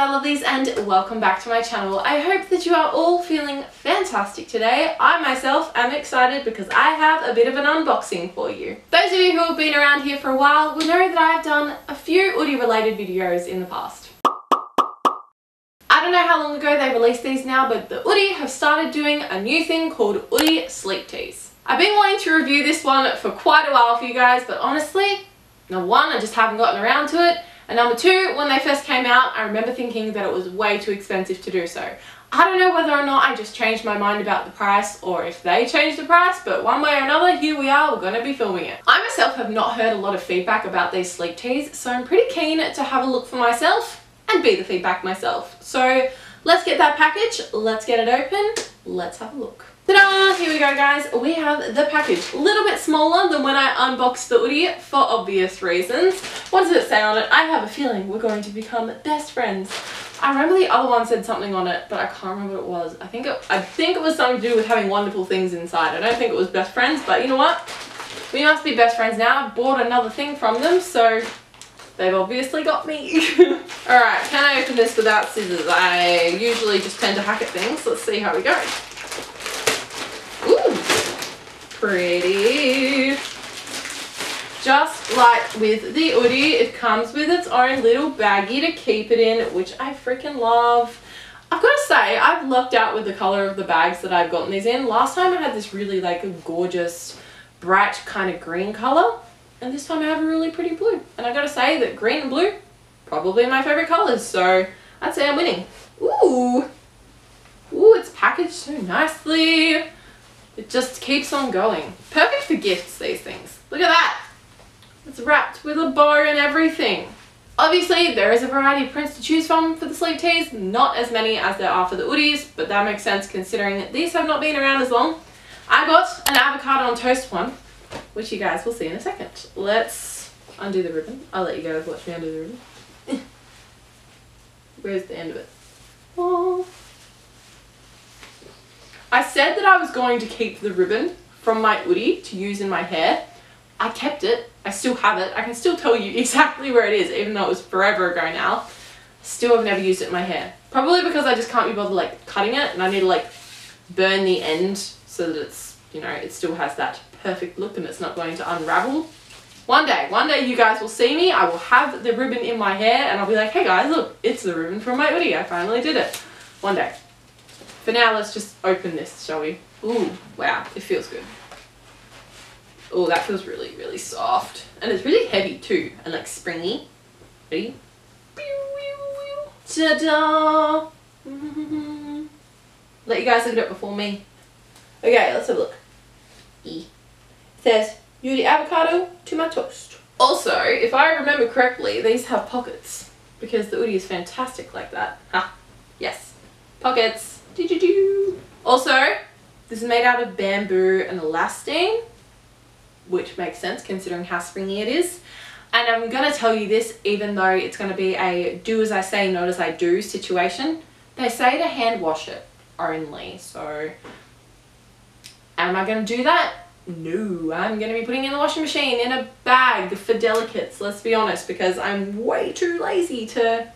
lovelies, and welcome back to my channel. I hope that you are all feeling fantastic today. I myself am excited because I have a bit of an unboxing for you. Those of you who have been around here for a while will know that I have done a few Oodie related videos in the past. I don't know how long ago they released these now, but the Oodie have started doing a new thing called Oodie Sleep Teas. I've been wanting to review this one for quite a while for you guys, but honestly, number one, I just haven't gotten around to it. And number two, when they first came out, I remember thinking that it was way too expensive to do so. I don't know whether or not I just changed my mind about the price or if they changed the price, but one way or another, here we are, we're going to be filming it. I myself have not heard a lot of feedback about these sleep teas, so I'm pretty keen to have a look for myself and be the feedback myself. So let's get that package, let's get it open, let's have a look. Ta-da! Here we go, guys. We have the package. A little bit smaller than when I unboxed the Oodie for obvious reasons. What does it say on it? I have a feeling we're going to become best friends. I remember the other one said something on it, but I can't remember what it was. I think it was something to do with having wonderful things inside. I don't think it was best friends, but you know what? We must be best friends now. I've bought another thing from them, so they've obviously got me. Alright, can I open this without scissors? I usually just tend to hack at things. Let's see how we go. Ooh, pretty. Just like with the Oodie, it comes with its own little baggie to keep it in, which I freaking love. I've got to say, I've lucked out with the color of the bags that I've gotten these in. Last time I had this really like a gorgeous, bright kind of green color, and this time I have a really pretty blue. And I've got to say that green and blue, probably my favorite colors, so I'd say I'm winning. Ooh, ooh, it's packaged so nicely. It just keeps on going. Perfect for gifts, these things. Look at that. It's wrapped with a bow and everything. Obviously, there is a variety of prints to choose from for the sleep teas. Not as many as there are for the Oodies, but that makes sense considering these have not been around as long. I got an avocado on toast one, which you guys will see in a second. Let's undo the ribbon. I'll let you guys watch me undo the ribbon. Where's the end of it? Oh. I said that I was going to keep the ribbon from my Oodie to use in my hair. I kept it. I still have it. I can still tell you exactly where it is, even though it was forever ago now. Still have never used it in my hair. Probably because I just can't be bothered like cutting it, and I need to like burn the end so that it's, you know, it still has that perfect look and it's not going to unravel. One day you guys will see me. I will have the ribbon in my hair and I'll be like, hey guys, look, it's the ribbon from my Oodie. I finally did it. One day. For now, let's just open this, shall we? Ooh, wow, it feels good. Oh, that feels really, really soft. And it's really heavy too, and like springy. Ready? Ta-da! Let you guys look at it before me. Okay, let's have a look. It says, Oodie avocado to my toast. Also, if I remember correctly, these have pockets, because the Oodie is fantastic like that. Ah, yes, pockets. Also, this is made out of bamboo and elastane, which makes sense considering how springy it is. And I'm going to tell you this, even though it's going to be a do as I say, not as I do situation. They say to hand wash it only, so am I going to do that? No, I'm going to be putting it in the washing machine in a bag for delicates, let's be honest, because I'm way too lazy to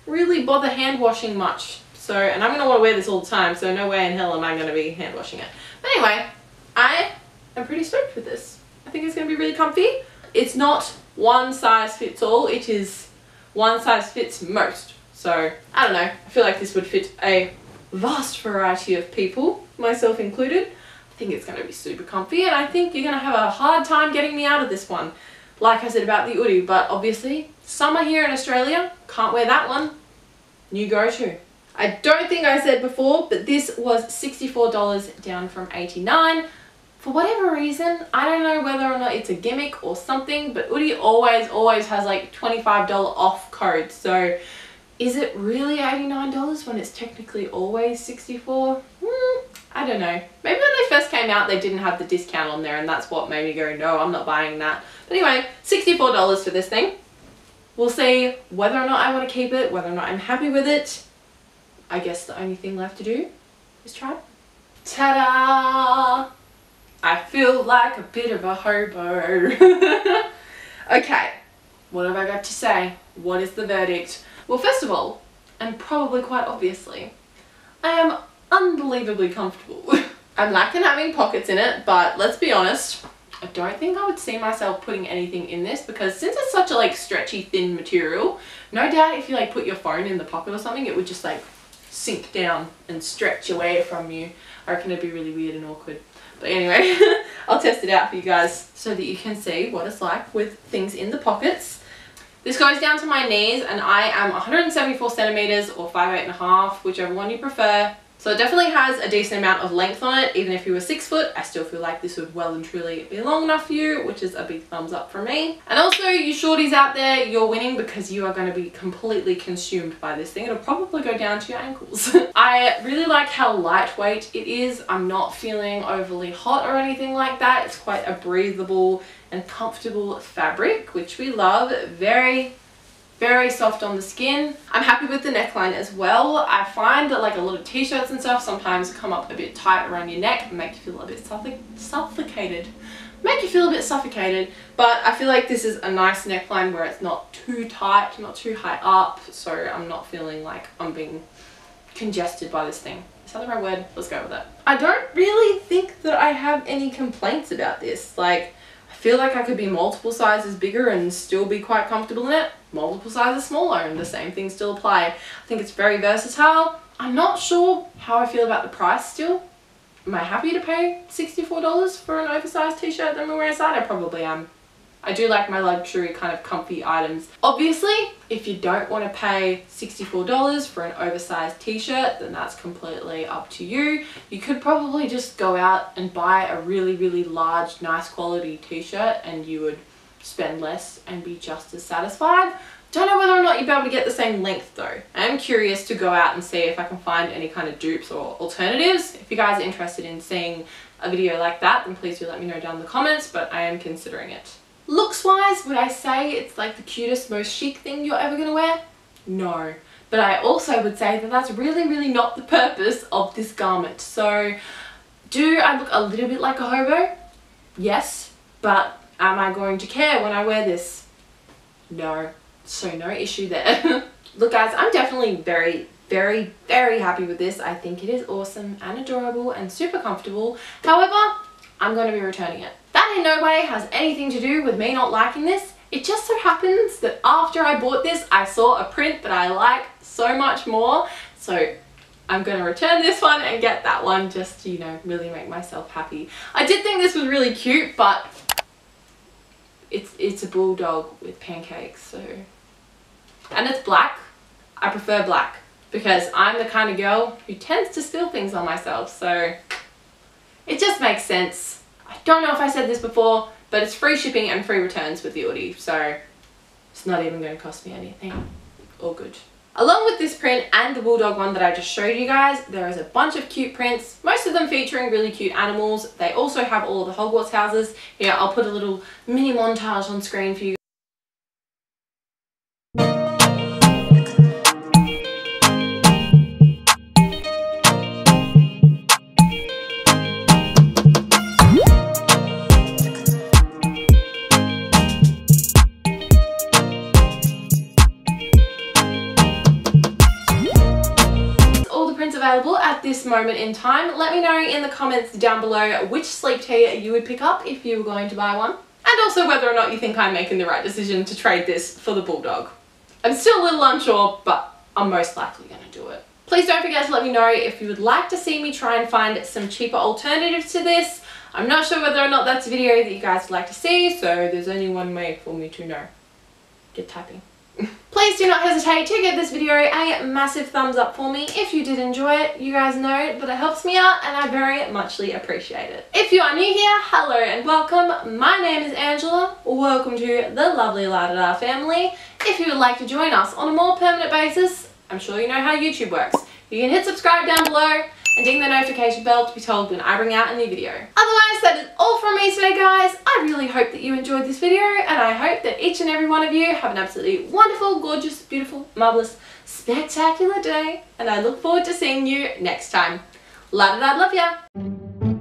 really bother hand washing much. So, and I'm going to want to wear this all the time, so no way in hell am I going to be hand washing it. But anyway, I am pretty stoked with this. I think it's going to be really comfy. It's not one size fits all, it is one size fits most. So, I don't know, I feel like this would fit a vast variety of people, myself included. I think it's going to be super comfy, and I think you're going to have a hard time getting me out of this one. Like I said about the Oodie, but obviously, summer here in Australia, can't wear that one. New go-to. I don't think I said before, but this was $64 down from $89. For whatever reason, I don't know whether or not it's a gimmick or something, but Oodie always has like $25 off code. So is it really $89 when it's technically always $64? I don't know. Maybe when they first came out, they didn't have the discount on there, and that's what made me go, no, I'm not buying that. But anyway, $64 for this thing. We'll see whether or not I want to keep it, whether or not I'm happy with it. I guess the only thing left to do is try it. Ta-da! I feel like a bit of a hobo. Okay, what have I got to say? What is the verdict? Well, first of all, and probably quite obviously, I am unbelievably comfortable. I'm lacking having pockets in it, but let's be honest, I don't think I would see myself putting anything in this, because since it's such a like stretchy thin material, no doubt if you like put your phone in the pocket or something, it would just like sink down and stretch away from you. I reckon it'd be really weird and awkward. But anyway, I'll test it out for you guys so that you can see what it's like with things in the pockets. This goes down to my knees, and I am 174 centimeters or 5'8.5", whichever one you prefer. So it definitely has a decent amount of length on it. Even if you were 6 foot, I still feel like this would well and truly be long enough for you, which is a big thumbs up from me. And also, you shorties out there, you're winning, because you are going to be completely consumed by this thing. It'll probably go down to your ankles. I really like how lightweight it is. I'm not feeling overly hot or anything like that. It's quite a breathable and comfortable fabric, which we love. Very soft on the skin. I'm happy with the neckline as well. I find that like a lot of t-shirts and stuff sometimes come up a bit tight around your neck and make you feel a bit suffocated. Make you feel a bit suffocated, but I feel like this is a nice neckline where it's not too tight, not too high up, so I'm not feeling like I'm being congested by this thing. Is that the right word? Let's go with it. I don't really think that I have any complaints about this. Like, I feel like I could be multiple sizes bigger and still be quite comfortable in it. Multiple sizes smaller and the same things still apply. I think it's very versatile. I'm not sure how I feel about the price still. Am I happy to pay $64 for an oversized t-shirt that I'm wearing inside? I probably am. I do like my luxury kind of comfy items. Obviously, if you don't want to pay $64 for an oversized t-shirt, then that's completely up to you. You could probably just go out and buy a really large, nice quality t-shirt and you would spend less and be just as satisfied. Don't know whether or not you'd be able to get the same length though. I am curious to go out and see if I can find any kind of dupes or alternatives. If you guys are interested in seeing a video like that, then please do let me know down in the comments, but I am considering it. Looks wise, would I say it's like the cutest, most chic thing you're ever gonna wear? No. But I also would say that that's really not the purpose of this garment. So, do I look a little bit like a hobo? Yes. But am I going to care when I wear this? No. So no issue there. Look guys, I'm definitely very happy with this. I think it is awesome and adorable and super comfortable. However, I'm going to be returning it. That in no way has anything to do with me not liking this. It just so happens that after I bought this, I saw a print that I like so much more. So I'm going to return this one and get that one just to, you know, really make myself happy. I did think this was really cute, but it's a bulldog with pancakes, so. And it's black. I prefer black because I'm the kind of girl who tends to spill things on myself, so it just makes sense. I don't know if I said this before, but it's free shipping and free returns with the Oodie, so it's not even going to cost me anything. All good. Along with this print and the bulldog one that I just showed you guys, there is a bunch of cute prints, most of them featuring really cute animals. They also have all of the Hogwarts houses. Here, I'll put a little mini montage on screen for you. Available at this moment in time. Let me know in the comments down below which sleep tee you would pick up if you were going to buy one, and also whether or not you think I'm making the right decision to trade this for the bulldog. I'm still a little unsure, but I'm most likely going to do it. Please don't forget to let me know if you would like to see me try and find some cheaper alternatives to this. I'm not sure whether or not that's a video that you guys would like to see, so there's only one way for me to know. Get typing. Please do not hesitate to give this video a massive thumbs up for me if you did enjoy it. You guys know that it helps me out and I very muchly appreciate it. If you are new here, hello and welcome. My name is Angela. Welcome to the lovely LADADA family. If you would like to join us on a more permanent basis, I'm sure you know how YouTube works. You can hit subscribe down below and ding the notification bell to be told when I bring out a new video. Otherwise, that is all from me today, guys. I really hope that you enjoyed this video, and I hope that each and every one of you have an absolutely wonderful, gorgeous, beautiful, marvellous, spectacular day, and I look forward to seeing you next time. LADADA, love ya!